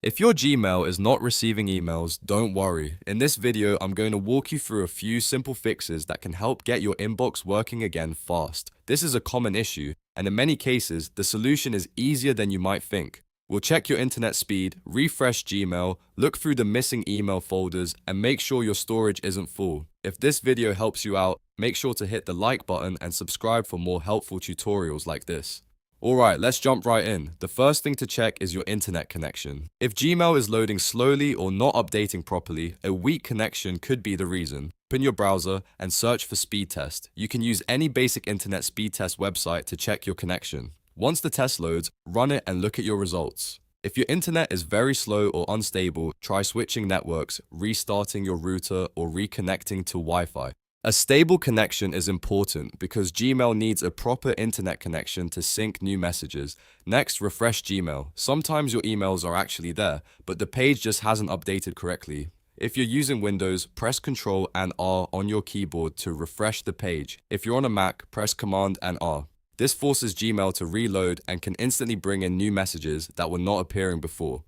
If your Gmail is not receiving emails, don't worry. In this video, I'm going to walk you through a few simple fixes that can help get your inbox working again fast. This is a common issue, and in many cases, the solution is easier than you might think. We'll check your internet speed, refresh Gmail, look through the missing email folders, and make sure your storage isn't full. If this video helps you out, make sure to hit the like button and subscribe for more helpful tutorials like this. Alright, let's jump right in. The first thing to check is your internet connection. If Gmail is loading slowly or not updating properly, a weak connection could be the reason. Open your browser and search for speed test. You can use any basic internet speed test website to check your connection. Once the test loads, run it and look at your results. If your internet is very slow or unstable, try switching networks, restarting your router, or reconnecting to Wi-Fi. A stable connection is important because Gmail needs a proper internet connection to sync new messages. Next, refresh Gmail. Sometimes your emails are actually there, but the page just hasn't updated correctly. If you're using Windows, press Ctrl and R on your keyboard to refresh the page. If you're on a Mac, press Command and R. This forces Gmail to reload and can instantly bring in new messages that were not appearing before.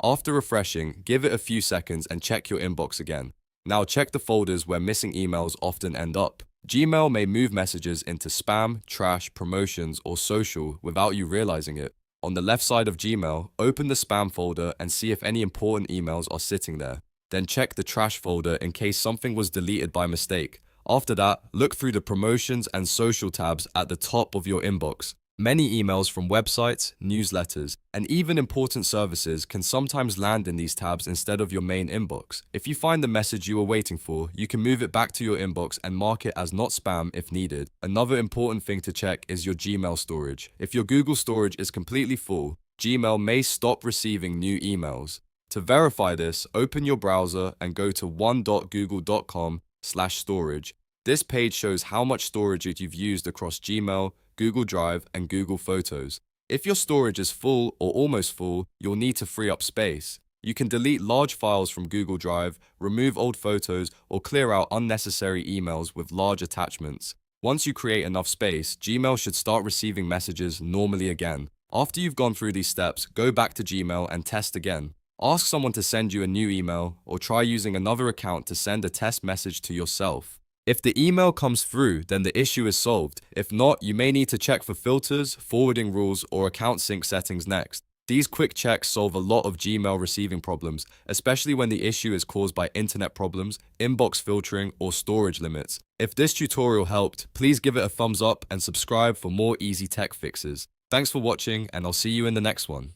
After refreshing, give it a few seconds and check your inbox again. Now check the folders where missing emails often end up. Gmail may move messages into spam, trash, promotions, or social without you realizing it. On the left side of Gmail, open the spam folder and see if any important emails are sitting there. Then check the trash folder in case something was deleted by mistake. After that, look through the promotions and social tabs at the top of your inbox. Many emails from websites, newsletters, and even important services can sometimes land in these tabs instead of your main inbox. If you find the message you were waiting for, you can move it back to your inbox and mark it as not spam if needed. Another important thing to check is your Gmail storage. If your Google storage is completely full, Gmail may stop receiving new emails. To verify this, open your browser and go to one.google.com/storage. This page shows how much storage you've used across Gmail, Google Drive, and Google Photos. If your storage is full or almost full, you'll need to free up space. You can delete large files from Google Drive, remove old photos, or clear out unnecessary emails with large attachments. Once you create enough space, Gmail should start receiving messages normally again. After you've gone through these steps, go back to Gmail and test again. Ask someone to send you a new email, or try using another account to send a test message to yourself. If the email comes through, then the issue is solved. If not, you may need to check for filters, forwarding rules, or account sync settings next. These quick checks solve a lot of Gmail receiving problems, especially when the issue is caused by internet problems, inbox filtering, or storage limits. If this tutorial helped, please give it a thumbs up and subscribe for more easy tech fixes. Thanks for watching, and I'll see you in the next one.